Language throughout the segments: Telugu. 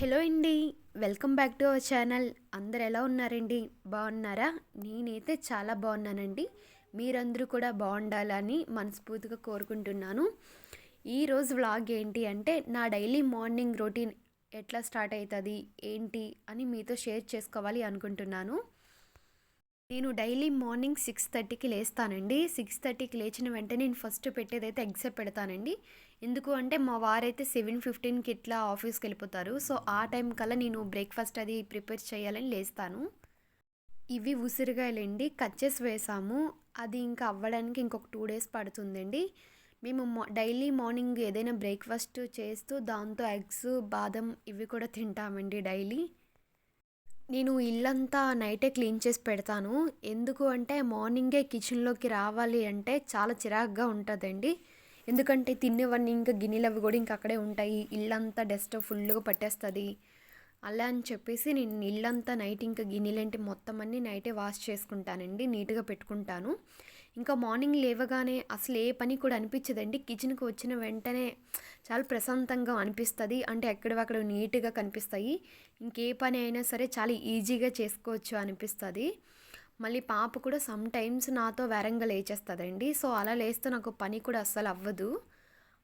హలో అండి. Welcome back to our channel. అందరు ఎలా ఉన్నారండి? బాగున్నారా? నేనైతే చాలా బాగున్నానండి. మీరందరూ కూడా బాగుండాలని మనస్ఫూర్తిగా కోరుకుంటున్నాను. ఈరోజు వ్లాగ్ ఏంటి అంటే నా డైలీ మార్నింగ్ రొటీన్ ఎట్లా స్టార్ట్ అవుతుంది ఏంటి అని మీతో షేర్ చేసుకోవాలి అనుకుంటున్నాను. నేను డైలీ మార్నింగ్ 6:30కి లేస్తానండి. 6:30కి లేచిన వెంటనే నేను ఫస్ట్ పెట్టేదైతే ఎగ్సే పెడతానండి. ఎందుకు అంటే మా వారైతే 7:15కి ఇట్లా ఆఫీస్కి వెళ్ళిపోతారు. సో ఆ టైం కల్లా నేను బ్రేక్ఫాస్ట్ అది ప్రిపేర్ చేయాలని లేస్తాను. ఇవి ఉసిరికాయలండి, కట్ చేసి వేసాము. అది ఇంకా అవ్వడానికి ఇంకొక 2 డేస్ పడుతుందండి. మేము డైలీ మార్నింగ్ ఏదైనా బ్రేక్ఫాస్ట్ చేస్తూ దాంతో ఎగ్స్, బాదం ఇవి కూడా తింటామండి డైలీ. నేను ఇల్లంతా నైటే క్లీన్ చేసి పెడతాను. ఎందుకు అంటే మార్నింగే కిచెన్‌లోకి రావాలి అంటే చాలా చిరాకుగా ఉంటదండి. ఎందుకంటే తిన్నవన్నీ ఇంకా గిన్నెలవి కూడా ఇంకా అక్కడే ఉంటాయి. ఇల్లంతా డస్ట్ ఫుల్‌గా పట్టేస్తది. అలా అని చెప్పేసి నేను ఇల్లంతా నైట్ ఇంకా గిన్నెలేంటి మొత్తం అన్నీ నైటే వాష్ చేసుకుంటానండి. నీట్‌గా పెట్టుకుంటాను. ఇంకా మార్నింగ్ లేవగానే అసలు ఏ పని కూడా అనిపించదండి. కిచెన్‌కి వచ్చిన వెంటనే చాలా ప్రశాంతంగా అనిపిస్తది. అంటే ఎక్కడివక్కడ నీట్‌గా కనిపిస్తాయి. ఇంకే పని అయినా సరే చాలా ఈజీగా చేసుకోవచ్చు అనిపిస్తది. మళ్ళీ పాప కూడా సమ్ టైమ్స్ నాతో వేరంగా లేచేస్తదండి. సో అలా లేస్తే నాకు పని కూడా అస్సలు అవ్వదు.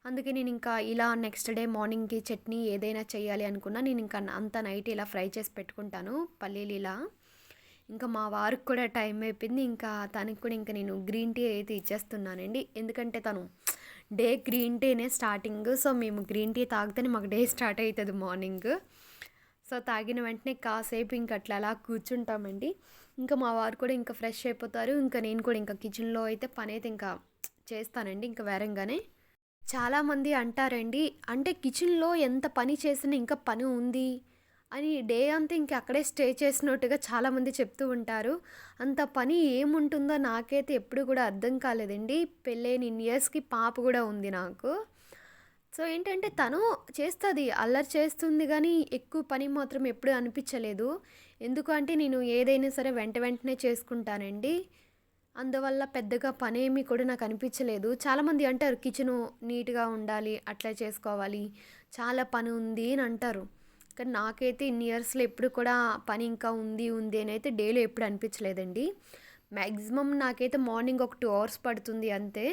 అందుకే నేను ఇంకా ఇలా నెక్స్ట్ డే మార్నింగ్‌కి చట్నీ ఏదైనా చేయాలి అనుకున్నా నేను ఇంకా అంతా నైట్ ఇలా ఫ్రై చేసి పెట్టుకుంటాను పల్లీలు ఇలా. ఇంకా మా వారికి కూడా టైం అయిపోయింది. ఇంకా తనకి కూడా ఇంకా నేను గ్రీన్ టీ అయితే ఇచ్చేస్తున్నానండి. ఎందుకంటే తను డే గ్రీన్ టీనే స్టార్టింగ్. సో మేము గ్రీన్ టీ తాగితేనే మాకు డే స్టార్ట్ అవుతుంది మార్నింగ్. సో తాగిన వెంటనే కాసేపు ఇంక అట్లా అలా కూర్చుంటామండి. ఇంకా మా వారు కూడా ఇంకా ఫ్రెష్ అయిపోతారు. ఇంకా నేను కూడా ఇంకా కిచెన్లో అయితే పని అయితే ఇంకా చేస్తానండి ఇంకా వేరంగానే. చాలామంది అంటారండి, అంటే కిచెన్‌లో ఎంత పని చేసినా ఇంకా పని ఉంది అని డే అంతా ఇంక అక్కడే స్టే చేసినట్టుగా చాలామంది చెప్తూ ఉంటారు. అంత పని ఏముంటుందో నాకైతే ఎప్పుడు కూడా అర్థం కాలేదండి. పెళ్ళైన ఇన్ని ఇయర్స్‌కి పాప కూడా ఉంది నాకు. సో ఏంటంటే తను చేస్తది. అల్లరి చేస్తుంది గానీ ఎక్కువ పని మాత్రం ఎప్పుడు అనిపించలేదు. ఎందుకు అంటే నేను ఏదైనా సరే వెంటనే చేసుకుంటానండి. అందువల్ల పెద్దగా పనేమి కూడా నాకు అనిపించలేదు. చాలామంది అంటారు కిచెను నీట్‌గా ఉండాలి, అట్లా చేసుకోవాలి, చాలా పని ఉంది అని అంటారు. కానీ నాకైతే ఇన్ని ఇయర్స్‌లో ఎప్పుడు కూడా పని ఇంకా ఉంది అనైతే డేలో ఎప్పుడు అనిపించలేదండి. మాక్సిమం నాకైతే మార్నింగ్ ఒక 2 అవర్స్ పడుతుంది అంతే.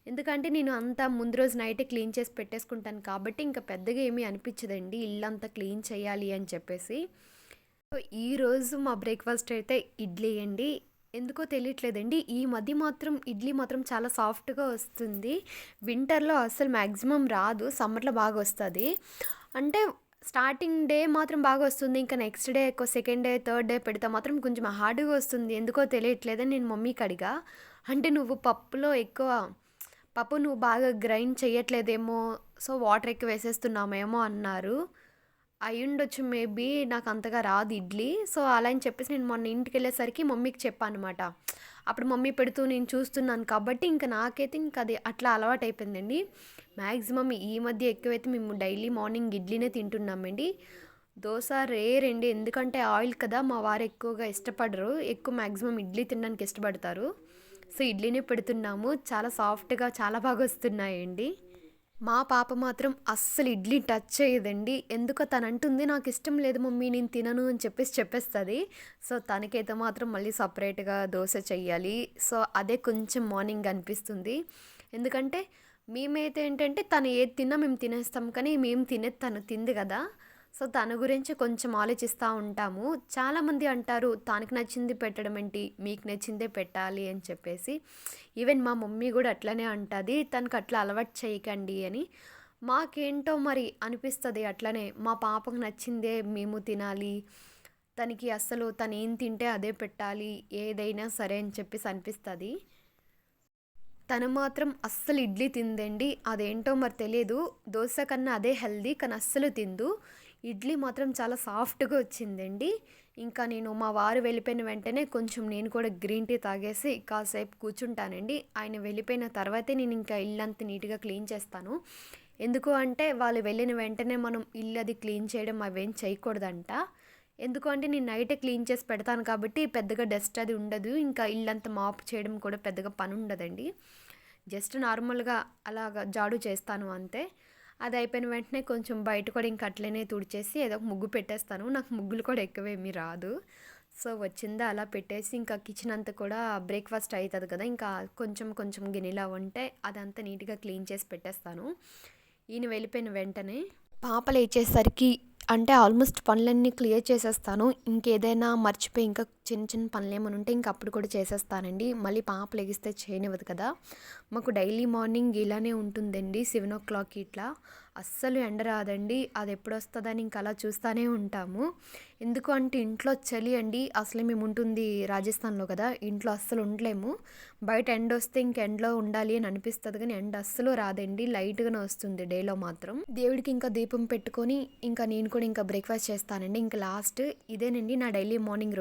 ఎందుకంటే నేను అంతా ముందు రోజు నైటే క్లీన్ చేసి పెట్టేసుకుంటాను కాబట్టి ఇంకా పెద్దగా ఏమీ అనిపించదండి ఇల్లంతా క్లీన్ చేయాలి అని చెప్పేసి. సో ఈరోజు మా బ్రేక్ఫాస్ట్ అయితే ఇడ్లీ అండి. ఎందుకో తెలియట్లేదండి. ఈ మధ్య మాత్రం ఇడ్లీ మాత్రం చాలా సాఫ్ట్‌గా వస్తుంది. వింటర్‌లో అస్సలు మాక్సిమం రాదు. సమ్మర్‌లో బాగా వస్తది. అంటే స్టార్టింగ్ డే మాత్రం బాగా వస్తుంది. ఇంకా next day second day, third day పెడితే మాత్రం కొంచెం హార్డ్‌గా వస్తుంది. ఎందుకో తెలియట్లేదని నేను మమ్మీకి అడిగా. అంటే నువ్వు పప్పు నువ్వు బాగా గ్రైండ్ చెయ్యట్లేదేమో, సో వాటర్ ఎక్కువ వేసేస్తున్నామేమో అన్నారు. అయ్యుండొచ్చు మేబీ. నాకు అంతగా రాదు ఇడ్లీ. సో అలా అని చెప్పేసి నేను మొన్న ఇంటికెళ్ళేసరికి మమ్మీకి చెప్పానమాట. అప్పుడు మమ్మీ పెడుతూ నేను చూస్తున్నాను కాబట్టి ఇంక నాకైతే ఇంక అది అట్లా అలవాటయిపోయిందండి. మ్యాక్సిమం ఈ మధ్య ఎక్కువైతే మేము డైలీ మార్నింగ్ ఇడ్లీనే తింటున్నామండి. దోస రేర్ అండి. ఎందుకంటే ఆయిల్ కదా! మా వారు ఎక్కువగా ఇష్టపడరు. ఎక్కువ మ్యాక్సిమం ఇడ్లీ తినడానికి ఇష్టపడతారు. సో ఇడ్లీనే పెడుతున్నాము. చాలా సాఫ్ట్‌గా చాలా బాగా వస్తున్నాయండి. మా పాప మాత్రం అస్సలు ఇడ్లీ టచ్ చేయదండి. ఎందుకో తనంటుంది, "నాకిష్టం లేదు మమ్మీ, నేను తినను" అని చెప్పేస్తది. సో, తనకైతే మాత్రం మళ్ళీ సెపరేట్‌గా దోస చెయ్యాలి. సో, అదే కొంచెం మార్నింగ్ అనిపిస్తుంది. ఎందుకంటే, మేమైతే ఏంటంటే తను ఏది తిన్నా మేము తినేస్తాం. కానీ మేము తినేది తను తింది గదా! సో, తన గురించి కొంచెం ఆలోచిస్తా ఉంటాము. చాలామంది అంటారు, "తనకి నచ్చింది పెట్టడం ఏంటి? మీకు నచ్చిందే పెట్టాలి" అని చెప్పేసి. ఈవెన్ మా మమ్మీ గూడా అట్లనే అంటది. తనకి అట్లా అలవాటు చేయకండి అని. మాకేంటో మరి అనిపిస్తది అట్లనే. మా పాపకు నచ్చిందే మేము తినాలి. తనకి అస్సలు తనేం తింటే అదే పెట్టాలి. ఏదైనా సరే అని చెప్పేసి అనిపిస్తది. తను మాత్రం అస్సలు ఇడ్లీ తినదండి. అదేంటో మరి తెలియదు. దోస కన్నా అదే హెల్తీ కానీ అస్సలు తినదు. ఇడ్లీ మాత్రం చాలా సాఫ్ట్‌గా వచ్చిందండి. ఇంకా నేను మా వారు వెళ్ళిపోయిన వెంటనే కొంచెం నేను కూడా గ్రీన్ టీ తాగేసి కాసేపు కూర్చుంటానండి. ఆయన వెళ్ళిపోయిన తర్వాతే నేను ఇంకా ఇల్లంతా నీట్‌గా క్లీన్ చేస్తాను. ఎందుకు అంటే వాళ్ళు వెళ్ళిన వెంటనే మనం ఇల్లు అది క్లీన్ చేయడం అవేం చేయకూడదంట. ఎందుకు అంటే నేను నైటే క్లీన్ చేసి పెడతాను కాబట్టి పెద్దగా డస్ట్ అది ఉండదు. ఇంకా ఇల్లంతా మాప్ చేయడం కూడా పెద్దగా పనుండదండి. జస్ట్ నార్మల్‌గా అలాగా జాడు చేస్తాను అంతే. అది అయిపోయిన వెంటనే కొంచెం బయట కూడా ఇంక అట్లనే తుడిచేసి ఏదో ఒక ముగ్గు పెట్టేస్తాను. నాకు ముగ్గులు కూడా ఎక్కువేమీ రాదు. సో వచ్చిందా అలా పెట్టేసి ఇంకా కిచెన్ అంతా కూడా బ్రేక్ఫాస్ట్ అవుతుంది కదా, ఇంకా కొంచెం కొంచెం గిన్నెలా ఉంటే అదంతా నీట్గా క్లీన్ చేసి పెట్టేస్తాను ఈయన వెళ్ళిపోయిన వెంటనే. పాప లేచేసరికి అంటే ఆల్మోస్ట్ పనులన్నీ క్లియర్ చేసేస్తాను. ఇంకేదైనా మర్చిపోయి ఇంకా చిన్న చిన్న పనులు ఏమైనా ఉంటే ఇంక అప్పుడు కూడా చేసేస్తానండి. మళ్ళీ పాప లెగిస్తే చేయనివ్వదు కదా. మాకు డైలీ మార్నింగ్ ఇలానే ఉంటుందండి 7 o'clock ఇట్లా. అస్సలు ఎండ రాదండి. అది ఎప్పుడు వస్తుందని ఇంక అలా చూస్తూనే ఉంటాము. ఎందుకు అంటే ఇంట్లో చలి అండి. అసలు మేము ఉంటుంది రాజస్థాన్లో కదా, ఇంట్లో అస్సలు ఉండలేము. బయట ఎండ వస్తే ఇంక ఎండలో ఉండాలి అని అనిపిస్తుంది కానీ ఎండ అస్సలు రాదండి, లైట్గానే వస్తుంది డేలో మాత్రం. దేవుడికి ఇంకా దీపం పెట్టుకొని ఇంకా నేను కూడా ఇంకా బ్రేక్ఫాస్ట్ చేస్తానండి. ఇంకా లాస్ట్ ఇదేనండి నా డైలీ మార్నింగ్